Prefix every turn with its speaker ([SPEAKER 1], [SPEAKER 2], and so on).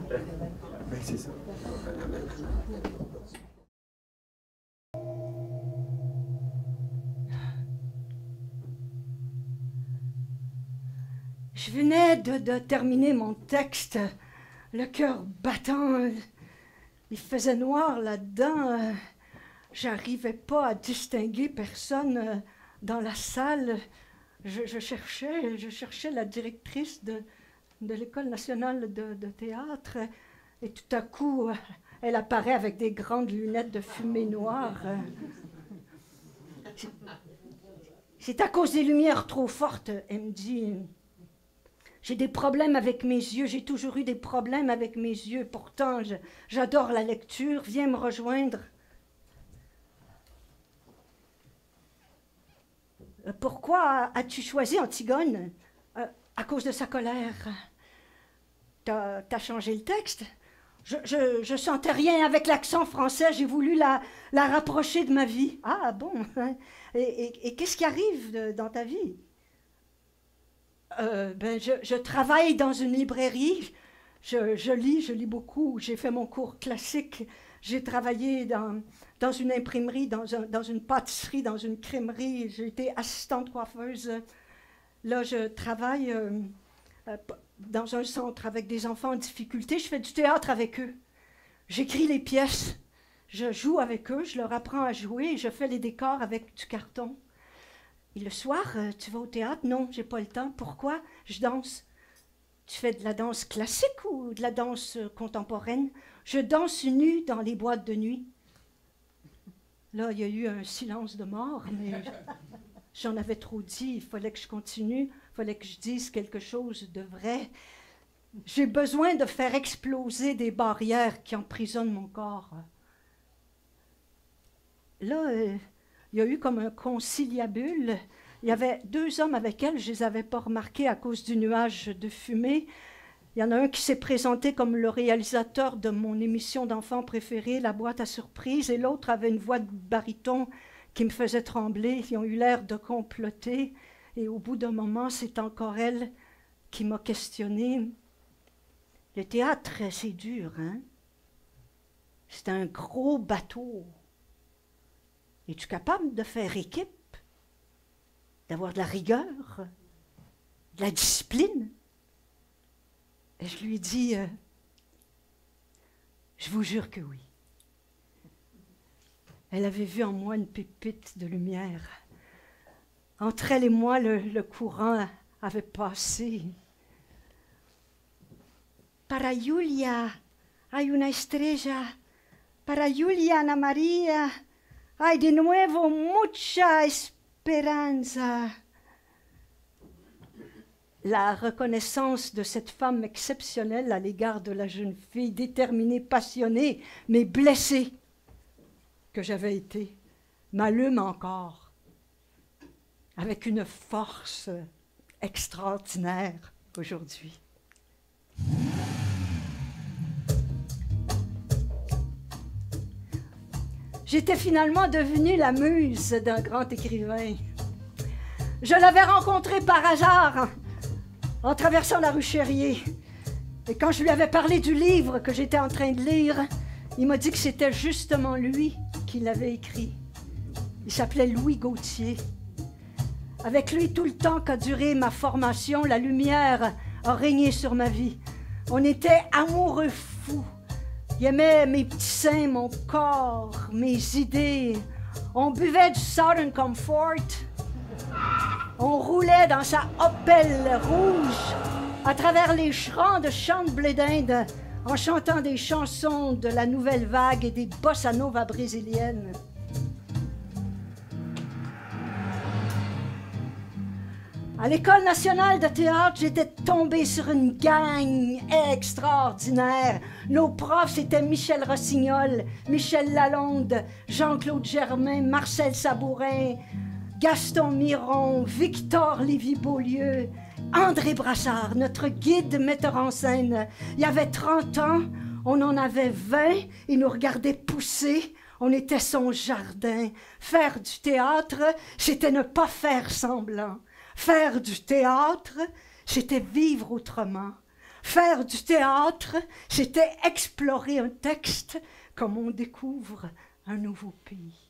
[SPEAKER 1] Ben, c'est ça.
[SPEAKER 2] Je venais de terminer mon texte, le cœur battant. Il faisait noir là-dedans. J'arrivais pas à distinguer personne dans la salle. Je cherchais la directrice de l'École nationale de théâtre. Et tout à coup, elle apparaît avec des grandes lunettes de fumée noire. C'est à cause des lumières trop fortes, elle me dit. J'ai des problèmes avec mes yeux, j'ai toujours eu des problèmes avec mes yeux. Pourtant, j'adore la lecture. Viens me rejoindre. Pourquoi as-tu choisi Antigone? À cause de sa colère. T'as changé le texte? Je sentais rien avec l'accent français. J'ai voulu la rapprocher de ma vie. Ah bon? Et qu'est-ce qui arrive dans ta vie? Je travaille dans une librairie. Je lis beaucoup. J'ai fait mon cours classique. J'ai travaillé dans une imprimerie, dans une pâtisserie, dans une crèmerie. J'ai été assistante coiffeuse. Là, je travaille dans un centre avec des enfants en difficulté. Je fais du théâtre avec eux. J'écris les pièces. Je joue avec eux. Je leur apprends à jouer. Je fais les décors avec du carton. Et le soir, tu vas au théâtre? Non, j'ai pas le temps. Pourquoi? Je danse. Tu fais de la danse classique ou de la danse contemporaine? Je danse nue dans les boîtes de nuit. Là, il y a eu un silence de mort, mais j'en avais trop dit. Il fallait que je continue. Il fallait que je dise quelque chose de vrai. J'ai besoin de faire exploser des barrières qui emprisonnent mon corps. Là, il y a eu comme un conciliabule. Il y avait 2 hommes avec elle, je ne les avais pas remarqués à cause du nuage de fumée. Il y en a un qui s'est présenté comme le réalisateur de mon émission d'enfants préférée, La boîte à surprise, et l'autre avait une voix de baryton qui me faisait trembler. Ils ont eu l'air de comploter, et au bout d'un moment, c'est encore elle qui m'a questionnée. Le théâtre, c'est dur, hein? C'est un gros bateau. Es-tu capable de faire équipe? D'avoir de la rigueur? De la discipline? Et je lui ai dit, je vous jure que oui. Elle avait vu en moi une pépite de lumière. Entre elle et moi, le courant avait passé. Para Julia, hay una estrella. Para Julia, Ana María, hay de nuevo mucha esperanza. La reconnaissance de cette femme exceptionnelle à l'égard de la jeune fille déterminée, passionnée, mais blessée que j'avais été, m'allume encore avec une force extraordinaire aujourd'hui. J'étais finalement devenue la muse d'un grand écrivain. Je l'avais rencontré par hasard en traversant la rue Chérier. Et quand je lui avais parlé du livre que j'étais en train de lire, il m'a dit que c'était justement lui qui l'avait écrit. Il s'appelait Louis Gauthier. Avec lui, tout le temps qu'a duré ma formation, la lumière a régné sur ma vie. On était amoureux fous. Il aimait mes petits seins, mon corps, mes idées. On buvait du Southern Comfort. On roulait dans sa Opel rouge à travers les champs de blé d'Inde en chantant des chansons de la nouvelle vague et des bossa nova brésiliennes. À l'École nationale de théâtre, j'étais tombée sur une gang extraordinaire. Nos profs, c'était Michel Rossignol, Michel Lalonde, Jean-Claude Germain, Marcel Sabourin, Gaston Miron, Victor Lévy-Beaulieu, André Brassard, notre guide metteur en scène. Il y avait 30 ans, on en avait 20, il nous regardait pousser, on était son jardin. Faire du théâtre, c'était ne pas faire semblant. Faire du théâtre, c'était vivre autrement. Faire du théâtre, c'était explorer un texte comme on découvre un nouveau pays.